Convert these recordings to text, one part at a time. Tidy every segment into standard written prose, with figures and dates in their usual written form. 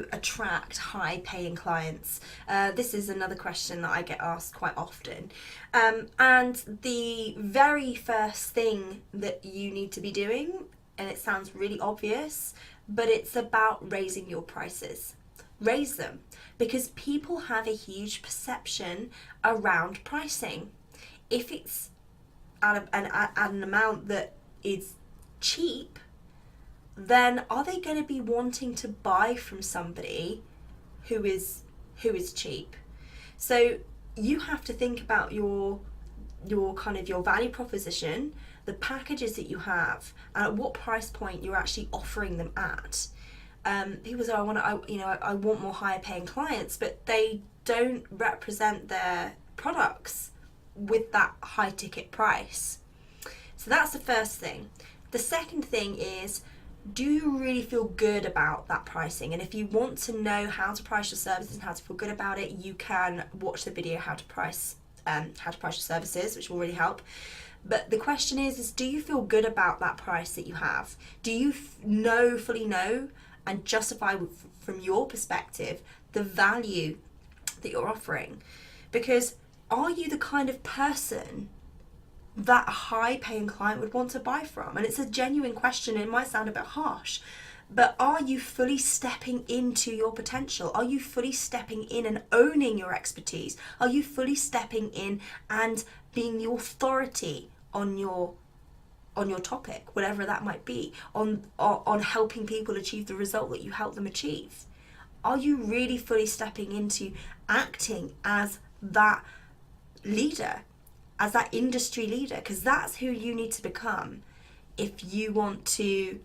you attract high paying clients? This is another question that I get asked quite often. And the very first thing that you need to be doing, and it sounds really obvious, but it's about raising your prices. Raise them, because people have a huge perception around pricing. If it's at an amount that is cheap, then are they going to be wanting to buy from somebody who is cheap? So you have to think about your kind of your value proposition, the packages that you have, and at what price point you're actually offering them at. People say, I want more higher paying clients, but they don't represent their products with that high ticket price. So that's the first thing. The second thing is, do you really feel good about that pricing? And if you want to know how to price your services and how to feel good about it, you can watch the video how to price your services, which will really help. But the question is do you feel good about that price that you have? Do you fully know and justify from your perspective the value that you're offering? Because are you the kind of person that a high paying client would want to buy from? And it's a genuine question. It might sound a bit harsh, but are you fully stepping into your potential? Are you fully stepping in and owning your expertise? Are you fully stepping in and being the authority on your topic, whatever that might be, on helping people achieve the result that you help them achieve? Are you really fully stepping into acting as that leader, as that industry leader? Because that's who you need to become if you want to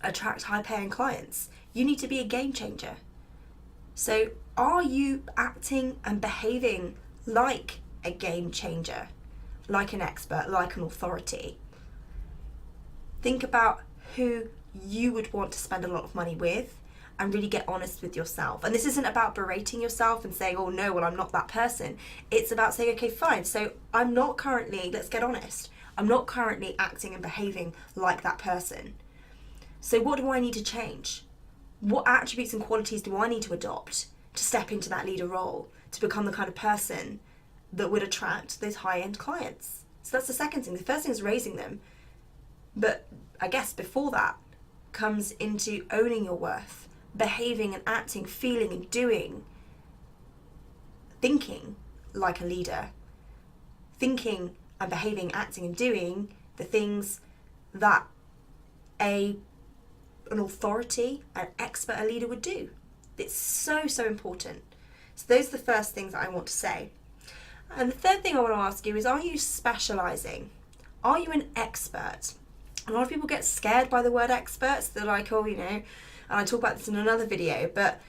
attract high paying clients. You need to be a game changer. So are you acting and behaving like a game changer, like an expert, like an authority? Think about who you would want to spend a lot of money with and really get honest with yourself. And this isn't about berating yourself and saying, oh no, well, I'm not that person. It's about saying, okay, fine. So I'm not currently, let's get honest, I'm not currently acting and behaving like that person. So what do I need to change? What attributes and qualities do I need to adopt to step into that leader role, to become the kind of person that would attract those high-end clients? So that's the second thing. The first thing is raising them. But I guess before that comes into owning your worth, behaving and acting, feeling and doing, thinking like a leader, thinking and behaving, acting and doing the things that an authority, an expert, a leader would do. It's so, so important. So those are the first things that I want to say. And the third thing I want to ask you is, are you specializing? Are you an expert? A lot of people get scared by the word experts. They're like, oh, and I talk about this in another video, but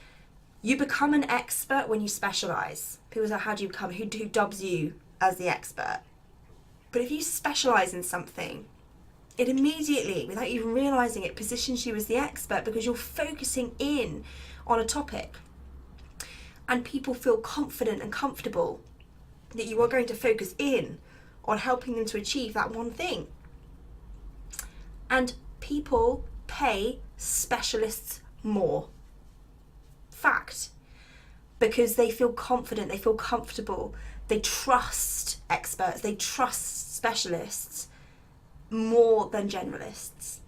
you become an expert when you specialize. People say, how do you become, who dubs you as the expert? But if you specialize in something, it immediately, without even realizing it, positions you as the expert, because you're focusing in on a topic. And people feel confident and comfortable that you are going to focus in on helping them to achieve that one thing. And people pay specialists more. Fact. Because they feel confident, they feel comfortable, they trust experts, they trust specialists more than generalists.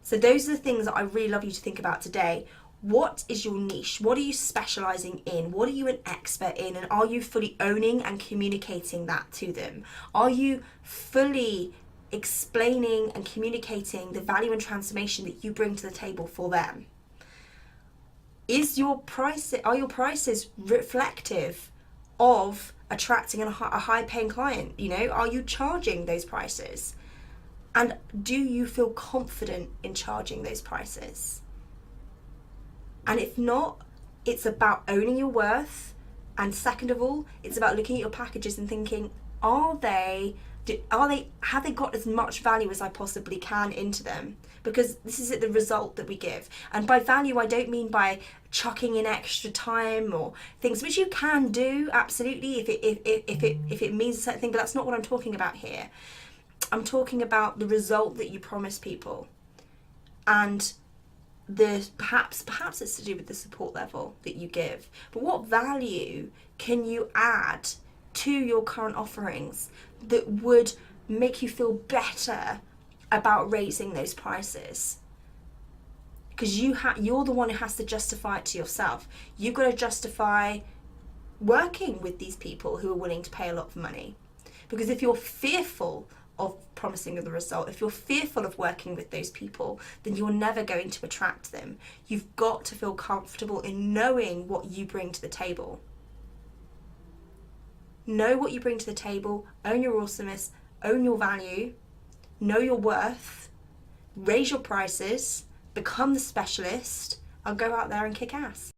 So those are the things that I really love you to think about today. What is your niche? What are you specializing in? What are you an expert in? And are you fully owning and communicating that to them? Are you fully explaining and communicating the value and transformation that you bring to the table for them? Are your prices reflective of attracting a high paying client? Are you charging those prices? And do you feel confident in charging those prices? And if not, it's about owning your worth. And second of all, it's about looking at your packages and thinking, have they got as much value as I possibly can into them? Because this is the result that we give. And by value, I don't mean by chucking in extra time or things, which you can do, absolutely, if it means a certain thing, but that's not what I'm talking about here. I'm talking about the result that you promise people. And perhaps it's to do with the support level that you give, but what value can you add to your current offerings that would make you feel better about raising those prices? Because you're the one who has to justify it to yourself. You've got to justify working with these people who are willing to pay a lot of money. Because if you're fearful of promising the result, if you're fearful of working with those people, then you're never going to attract them. You've got to feel comfortable in knowing what you bring to the table. Know what you bring to the table, own your awesomeness, own your value, know your worth, raise your prices, become the specialist, and go out there and kick ass.